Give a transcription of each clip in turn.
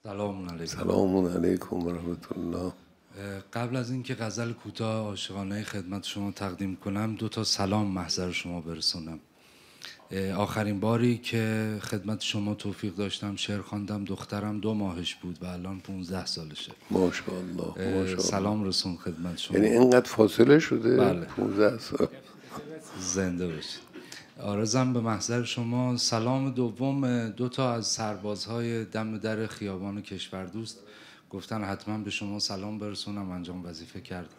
سلام علیکم. سلام علیکم و رحمت الله. قبل از اینکه غزل کوتاه عاشقانه خدمت شما تقدیم کنم 2 تا سلام محضر شما برسونم. آخرین باری که خدمت شما توفیق داشتم شعر خواندم دخترم 2 ماهش بود و الان 15 سالشه. ماشاءالله. سلام رسون خدمت شما. یعنی اینقدر فاصله شده؟ بله. 15 سال. زنده باشید. عرضم به محضر شما سلام دوم 2 تا از سربازهای دم در خیابان کشوردوست گفتن حتما به شما سلام برسونم، انجام وظیفه کردم.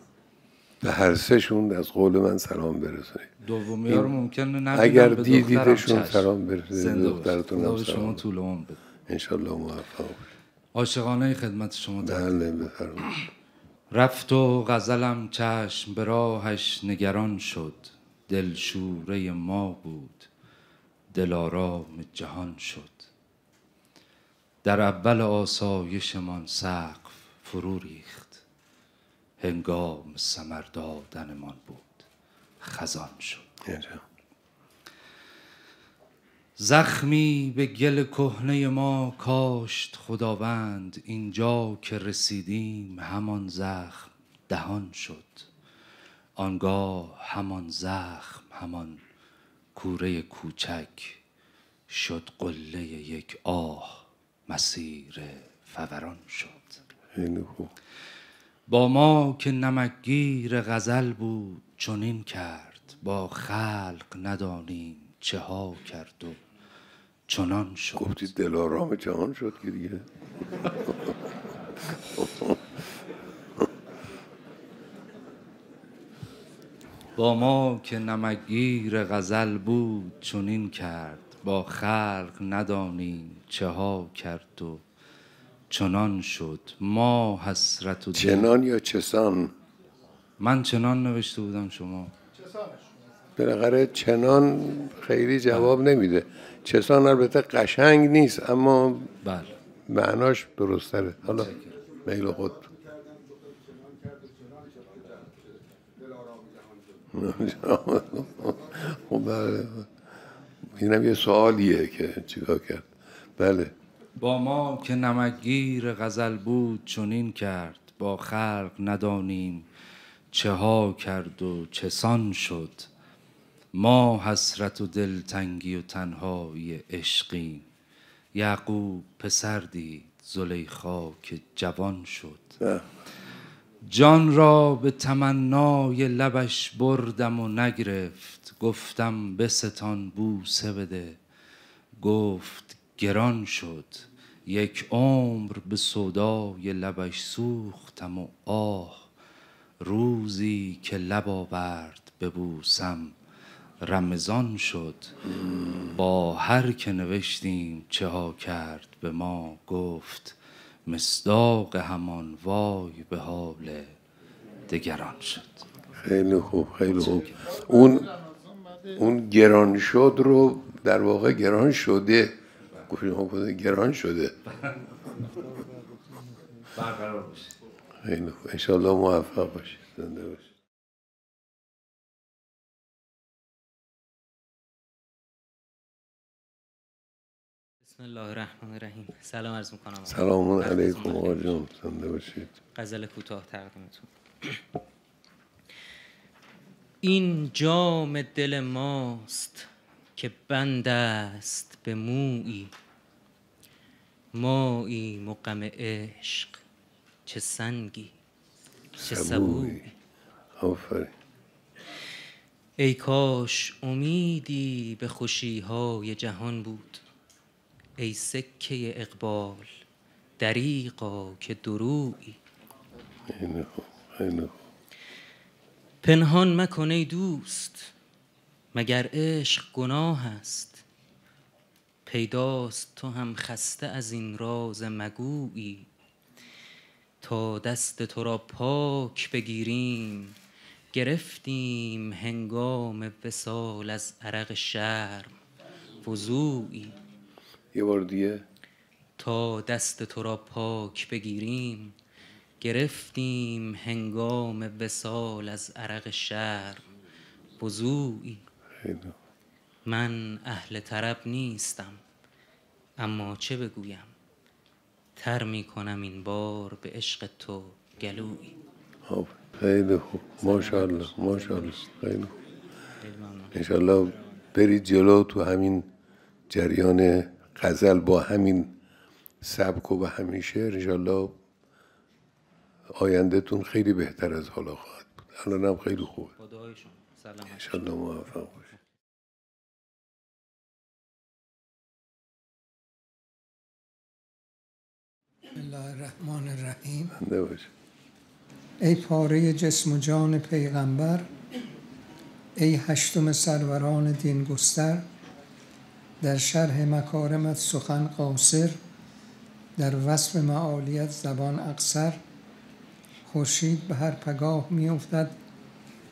به هر سهشون از قول من سلام برسونید. دومی ها رو ممکنه نبینم، اگر به دیدیدشون چشم. سلام برسونید. دخترتون خدا هم به شما سلام. طول عمر بده. انشالله موفق باشید. عاشقانه خدمت شما بله بفرمایید. رفت و غزلم چشم به راهش نگران شد، دلشوره ما بود دلارام جهان شد. در اول آسایشمان سقف فرو ریخت، هنگام ثمر دادنمان بود خزان شد. زخمی به گل کهنه ما کاشت خداوند، اینجا که رسیدیم همان زخم دهان شد. آنگاه همان زخم همان کوره کوچک شد قله یک آه مسیر فوران شد. خیلی خوب. با ما که نمکگیر غزل بود چنین کرد، با خلق ندانیم چه ها کرد و چنان شد. گفتی دلارام جهان شد که دیگه. با ما که نمکگیر غزل بود چنین کرد، با خلق ندانیم چه ها کرد و چنان شد. ما حسرت و چنان یا چسان؟ من چنان نوشته بودم، شما بالاخره چنان خیلی جواب نمیده. چسان البته قشنگ نیست اما بله معناش درست تره. حالا میل خود. خب بله، اینم یه سوالیه که چیکار کرد. بله. با ما که نمکگیر غزل بود چنین کرد، با خلق ندانیم چه ها کرد و چسان شد. ما حسرت و دلتنگی و تنهایی عشقیم، یعقوب پسر دید زلیخا که جوان شد. جان را به تمنای لبش بردم و نگرفت، گفتم بستان بوسه بده گفت گران شد. یک عمر به سودای لبش سوختم و آه، روزی که لب آورد ببوسم رمضان شد. با هر که نوشتیم چه ها کرد به ما، گفت مصداق همان وای به حال دگران شد. خیلی خوب خیلی خوب. اون گران شد رو در واقع گران شده گفتیم. گران شده. برقرار باشید. خیلی خوب. انشالله موفق باشید. زنده باشید. بسم الله الرحمن الرحیم. سلام عرض میکنم. سلام علیکم آقا جان. زنده باشید. غزل کوتاه تقدیمتون. این جام دل ماست که بند است به مویی، ماییم و غم عشق چه سنگی چه سبویی. آفرین. ای کاش امیدی به خوشیهای جهان بود، ای سکه اقبال دریغا که درویی. خیلی خوب خیلی خوب. پنهان مکن ای دوست مگر عشق گناه است، پیداست تو هم خسته از این راز مگویی. تا دست تو را پاک بگیریم گرفتیم هنگام وصال از عرق شرم وضویی. یه بار دیگه. تا دست تو را پاک بگیریم گرفتیم هنگام وصال از عرق شرم وضویی. من اهل طرب نیستم اما چه بگویم، تر می کنم این بار به عشق تو گلویی. خب خیلی خوب، ماشاءالله ماشاءالله، خیلی خوب. خیلی ممنون. انشالله برید جلو تو همین جریان غزل با همین سبک و با همین شعر. انشالله آیندهتون خیلی بهتر از حالا خواهد بود. الان هم خیلی خوبه. با دعای شما. سلام. انشالله موفق باشید. بسم الله الرحمن الرحیم. زنده باشه. ای پاره جسم و جان پیغمبر، ای هشتم سروران دین گستر، در شرح مکارمت سخن قاصر، در وصف معالیت زبان اقصر. خورشید به هر پگاه می افتد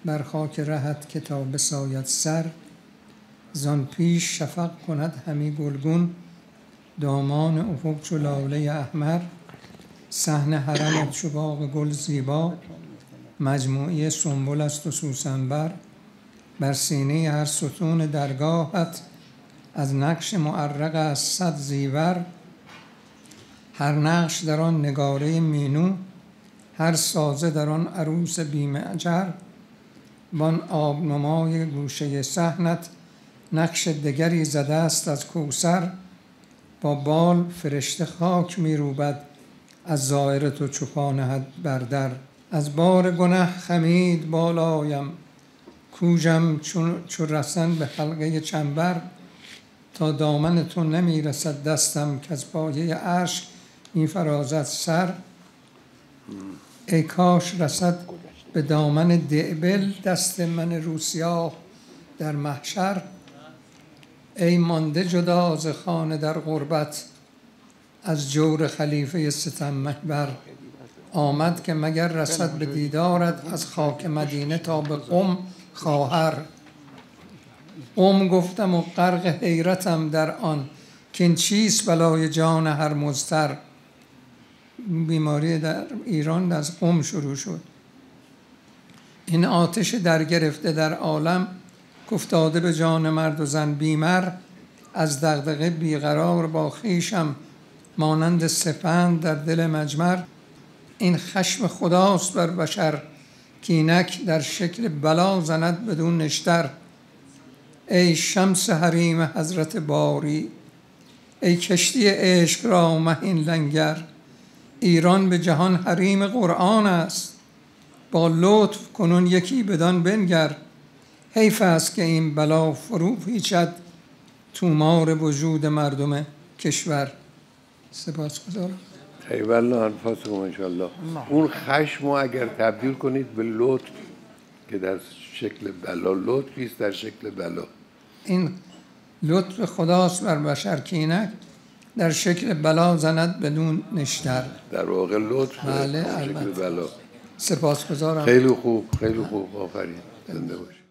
بر خاک رهت که تا بساید سر. زان پیش شفق کند همی گلگون، دامان افق چو لاله احمر. صحن حرمت چو باغ گل زیبا، مجموعه سنبل است و سوسنبر. بر سینه هر ستون درگاهت، از نقش معرق است صد زیور. هر نقش در آن نگاره مینو، هر سازه در آن عروس بی معجر. وان آبنمای گوشه صحنت، نقش دگری زده است از کوثر. با بال فرشته خاک می روبد، از ظاهر تو چو پا نهد بر در. از بار گنه خمید بالایم، کوژم چو رسن به حلقه چنبر. تا دامن تو نمی رسد دستم، که از پایه عرش می فرازد سر. ای کاش رسد به دامن دعبل، دست من روسیاه در محشر. ای مانده جدا ز خانه در غربت، از جور خلیفه ستم محور. آمد که مگر رسد به دیدارت، از خاک مدینه تا به قم خواهر. قم گفتم و غرق حیرتم در آن، که این چیست بلای جان هر مضطر. بیماری در ایران از قم شروع شد. این آتش در گرفته در عالم، کافتاده به جان مرد و زن بیمر. از دغدغه بیقرار با خویشم، مانند سپند در دل مجمر. این خشم خداست بر بشر، که اینک در شکل بلا زند بدون نشتر. ای شمس حریم حضرت باری، ای کشتی عشق را مهین لنگر. ایران به جهان حریم قرآن است، با لطف کنون یکی بدان بنگر. حیف است که این بلا فرو پیچد، تومار وجود مردم کشور. سپاسگزارم. طیب انفاسکم انشالله. اون خشم رو اگر تبدیل کنید به لطف که در شکل بلا، لطفی است در شکل بلا. این لطف خداست بر بشر، که اینک در شکل بلا زند بدون نشتر. در واقع لطف بله، در شکل البته. بلا. سپاسگزارم. خیلی خوب، خیلی خوب، آفرین. زنده باشید.